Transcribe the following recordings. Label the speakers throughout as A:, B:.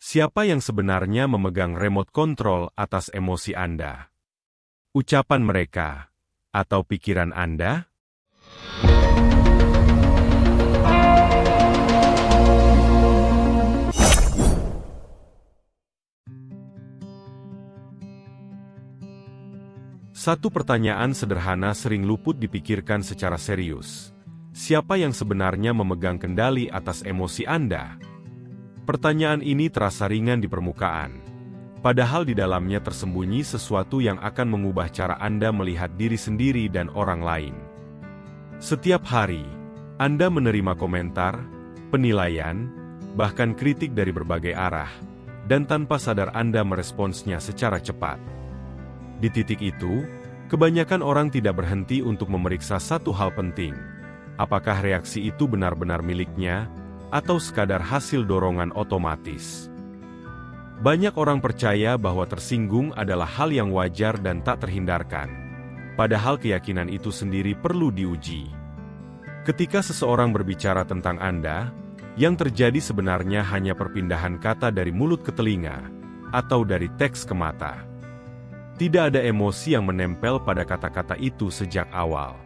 A: Siapa yang sebenarnya memegang remote control atas emosi Anda? Ucapan mereka atau pikiran Anda? Satu pertanyaan sederhana sering luput dipikirkan secara serius. Siapa yang sebenarnya memegang kendali atas emosi Anda? Pertanyaan ini terasa ringan di permukaan, padahal di dalamnya tersembunyi sesuatu yang akan mengubah cara Anda melihat diri sendiri dan orang lain. Setiap hari, Anda menerima komentar, penilaian, bahkan kritik dari berbagai arah, dan tanpa sadar Anda meresponsnya secara cepat. Di titik itu, kebanyakan orang tidak berhenti untuk memeriksa satu hal penting. Apakah reaksi itu benar-benar miliknya, atau sekadar hasil dorongan otomatis? Banyak orang percaya bahwa tersinggung adalah hal yang wajar dan tak terhindarkan, padahal keyakinan itu sendiri perlu diuji. Ketika seseorang berbicara tentang Anda, yang terjadi sebenarnya hanya perpindahan kata dari mulut ke telinga, atau dari teks ke mata. Tidak ada emosi yang menempel pada kata-kata itu sejak awal.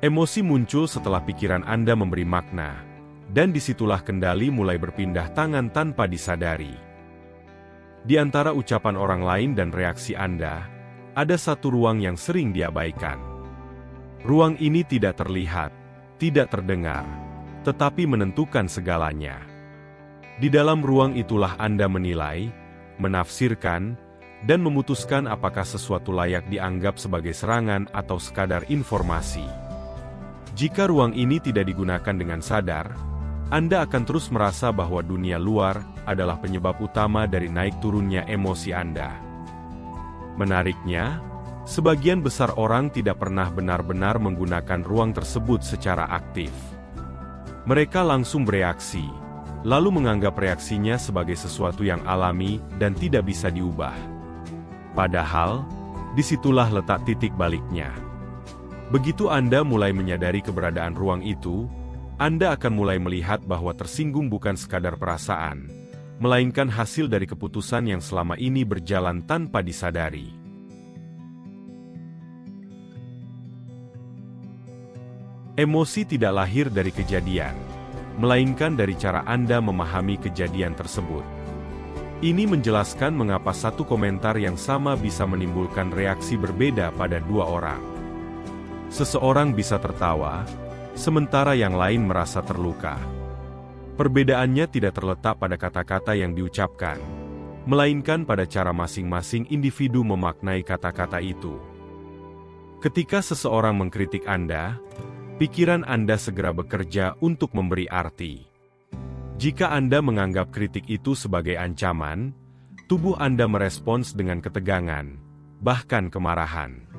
A: Emosi muncul setelah pikiran Anda memberi makna, dan disitulah kendali mulai berpindah tangan tanpa disadari. Di antara ucapan orang lain dan reaksi Anda, ada satu ruang yang sering diabaikan. Ruang ini tidak terlihat, tidak terdengar, tetapi menentukan segalanya. Di dalam ruang itulah Anda menilai, menafsirkan, dan memutuskan apakah sesuatu layak dianggap sebagai serangan atau sekadar informasi. Jika ruang ini tidak digunakan dengan sadar, Anda akan terus merasa bahwa dunia luar adalah penyebab utama dari naik turunnya emosi Anda. Menariknya, sebagian besar orang tidak pernah benar-benar menggunakan ruang tersebut secara aktif. Mereka langsung bereaksi, lalu menganggap reaksinya sebagai sesuatu yang alami dan tidak bisa diubah. Padahal, disitulah letak titik baliknya. Begitu Anda mulai menyadari keberadaan ruang itu, Anda akan mulai melihat bahwa tersinggung bukan sekadar perasaan, melainkan hasil dari keputusan yang selama ini berjalan tanpa disadari. Emosi tidak lahir dari kejadian, melainkan dari cara Anda memahami kejadian tersebut. Ini menjelaskan mengapa satu komentar yang sama bisa menimbulkan reaksi berbeda pada dua orang. Seseorang bisa tertawa, sementara yang lain merasa terluka. Perbedaannya tidak terletak pada kata-kata yang diucapkan, melainkan pada cara masing-masing individu memaknai kata-kata itu. Ketika seseorang mengkritik Anda, pikiran Anda segera bekerja untuk memberi arti. Jika Anda menganggap kritik itu sebagai ancaman, tubuh Anda merespons dengan ketegangan, bahkan kemarahan.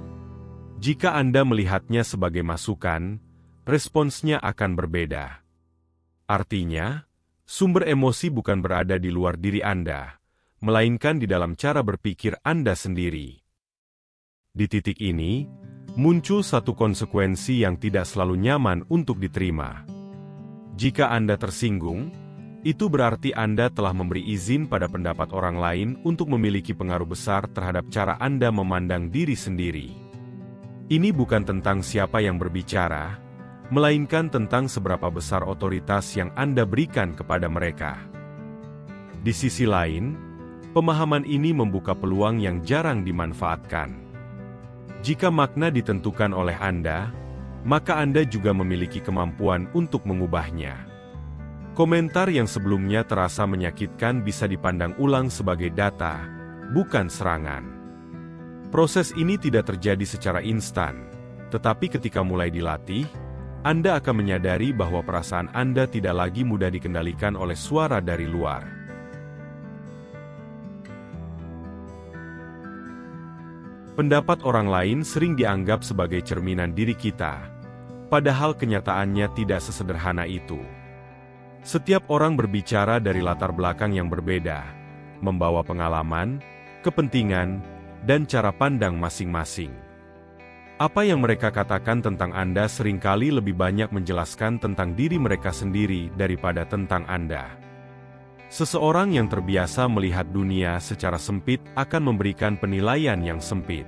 A: Jika Anda melihatnya sebagai masukan, responsnya akan berbeda. Artinya, sumber emosi bukan berada di luar diri Anda, melainkan di dalam cara berpikir Anda sendiri. Di titik ini, muncul satu konsekuensi yang tidak selalu nyaman untuk diterima. Jika Anda tersinggung, itu berarti Anda telah memberi izin pada pendapat orang lain untuk memiliki pengaruh besar terhadap cara Anda memandang diri sendiri. Ini bukan tentang siapa yang berbicara, melainkan tentang seberapa besar otoritas yang Anda berikan kepada mereka. Di sisi lain, pemahaman ini membuka peluang yang jarang dimanfaatkan. Jika makna ditentukan oleh Anda, maka Anda juga memiliki kemampuan untuk mengubahnya. Komentar yang sebelumnya terasa menyakitkan bisa dipandang ulang sebagai data, bukan serangan. Proses ini tidak terjadi secara instan, tetapi ketika mulai dilatih, Anda akan menyadari bahwa perasaan Anda tidak lagi mudah dikendalikan oleh suara dari luar. Pendapat orang lain sering dianggap sebagai cerminan diri kita, padahal kenyataannya tidak sesederhana itu. Setiap orang berbicara dari latar belakang yang berbeda, membawa pengalaman, kepentingan, dan cara pandang masing-masing. Apa yang mereka katakan tentang Anda seringkali lebih banyak menjelaskan tentang diri mereka sendiri daripada tentang Anda. Seseorang yang terbiasa melihat dunia secara sempit akan memberikan penilaian yang sempit.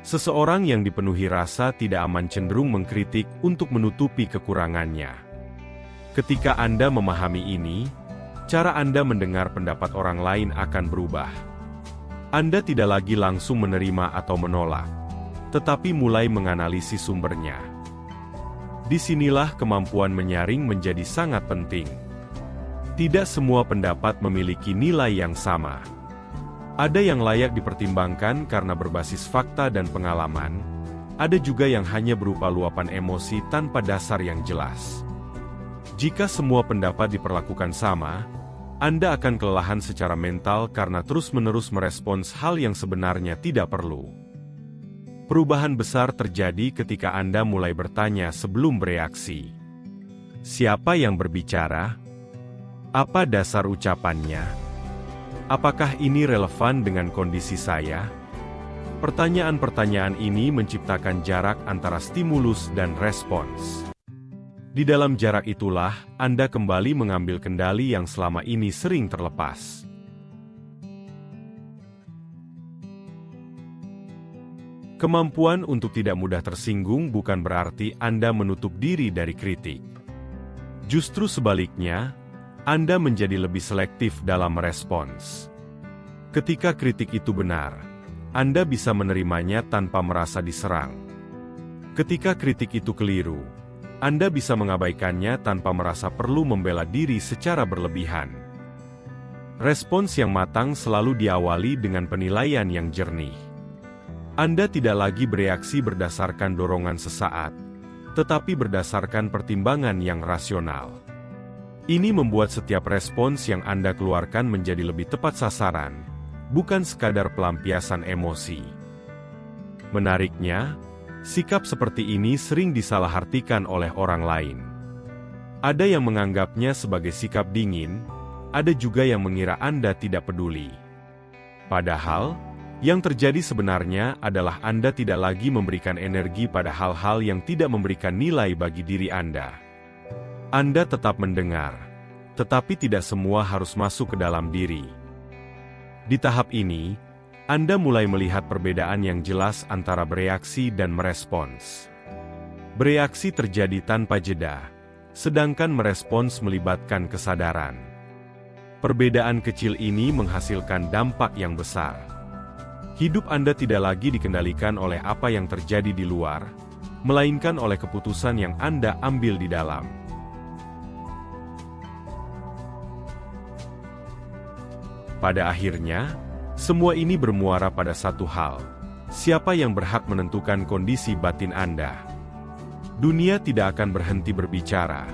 A: Seseorang yang dipenuhi rasa tidak aman cenderung mengkritik untuk menutupi kekurangannya. Ketika Anda memahami ini, cara Anda mendengar pendapat orang lain akan berubah. Anda tidak lagi langsung menerima atau menolak, tetapi mulai menganalisis sumbernya. Disinilah kemampuan menyaring menjadi sangat penting. Tidak semua pendapat memiliki nilai yang sama. Ada yang layak dipertimbangkan karena berbasis fakta dan pengalaman, ada juga yang hanya berupa luapan emosi tanpa dasar yang jelas. Jika semua pendapat diperlakukan sama, Anda akan kelelahan secara mental karena terus-menerus merespons hal yang sebenarnya tidak perlu. Perubahan besar terjadi ketika Anda mulai bertanya sebelum bereaksi. Siapa yang berbicara? Apa dasar ucapannya? Apakah ini relevan dengan kondisi saya? Pertanyaan-pertanyaan ini menciptakan jarak antara stimulus dan respons. Di dalam jarak itulah, Anda kembali mengambil kendali yang selama ini sering terlepas. Kemampuan untuk tidak mudah tersinggung bukan berarti Anda menutup diri dari kritik. Justru sebaliknya, Anda menjadi lebih selektif dalam merespons. Ketika kritik itu benar, Anda bisa menerimanya tanpa merasa diserang. Ketika kritik itu keliru, Anda bisa mengabaikannya tanpa merasa perlu membela diri secara berlebihan. Respons yang matang selalu diawali dengan penilaian yang jernih. Anda tidak lagi bereaksi berdasarkan dorongan sesaat, tetapi berdasarkan pertimbangan yang rasional. Ini membuat setiap respons yang Anda keluarkan menjadi lebih tepat sasaran, bukan sekadar pelampiasan emosi. Menariknya, sikap seperti ini sering disalahartikan oleh orang lain. Ada yang menganggapnya sebagai sikap dingin, ada juga yang mengira Anda tidak peduli. Padahal, yang terjadi sebenarnya adalah Anda tidak lagi memberikan energi pada hal-hal yang tidak memberikan nilai bagi diri Anda. Anda tetap mendengar, tetapi tidak semua harus masuk ke dalam diri. Di tahap ini, Anda mulai melihat perbedaan yang jelas antara bereaksi dan merespons. Bereaksi terjadi tanpa jeda, sedangkan merespons melibatkan kesadaran. Perbedaan kecil ini menghasilkan dampak yang besar. Hidup Anda tidak lagi dikendalikan oleh apa yang terjadi di luar, melainkan oleh keputusan yang Anda ambil di dalam. Pada akhirnya, semua ini bermuara pada satu hal. Siapa yang berhak menentukan kondisi batin Anda? Dunia tidak akan berhenti berbicara,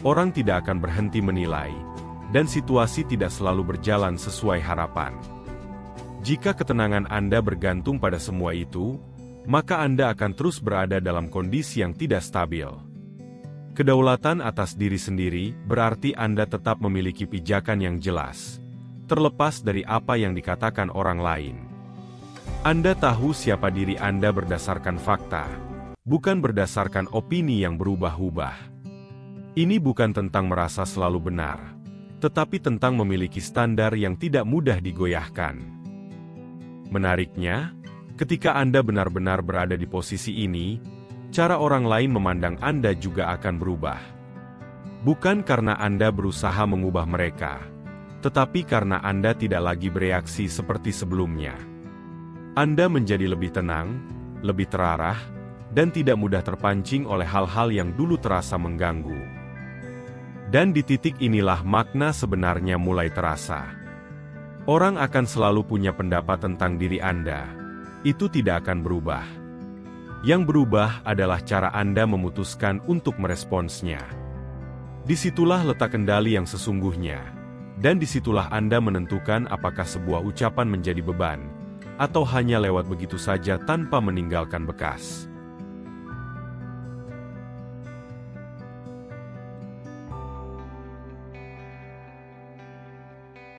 A: orang tidak akan berhenti menilai, dan situasi tidak selalu berjalan sesuai harapan. Jika ketenangan Anda bergantung pada semua itu, maka Anda akan terus berada dalam kondisi yang tidak stabil. Kedaulatan atas diri sendiri berarti Anda tetap memiliki pijakan yang jelas, terlepas dari apa yang dikatakan orang lain. Anda tahu siapa diri Anda berdasarkan fakta, bukan berdasarkan opini yang berubah-ubah. Ini bukan tentang merasa selalu benar, tetapi tentang memiliki standar yang tidak mudah digoyahkan. Menariknya, ketika Anda benar-benar berada di posisi ini, cara orang lain memandang Anda juga akan berubah. Bukan karena Anda berusaha mengubah mereka, tetapi karena Anda tidak lagi bereaksi seperti sebelumnya. Anda menjadi lebih tenang, lebih terarah, dan tidak mudah terpancing oleh hal-hal yang dulu terasa mengganggu. Dan di titik inilah makna sebenarnya mulai terasa. Orang akan selalu punya pendapat tentang diri Anda. Itu tidak akan berubah. Yang berubah adalah cara Anda memutuskan untuk meresponsnya. Disitulah letak kendali yang sesungguhnya. Dan disitulah Anda menentukan apakah sebuah ucapan menjadi beban, atau hanya lewat begitu saja tanpa meninggalkan bekas.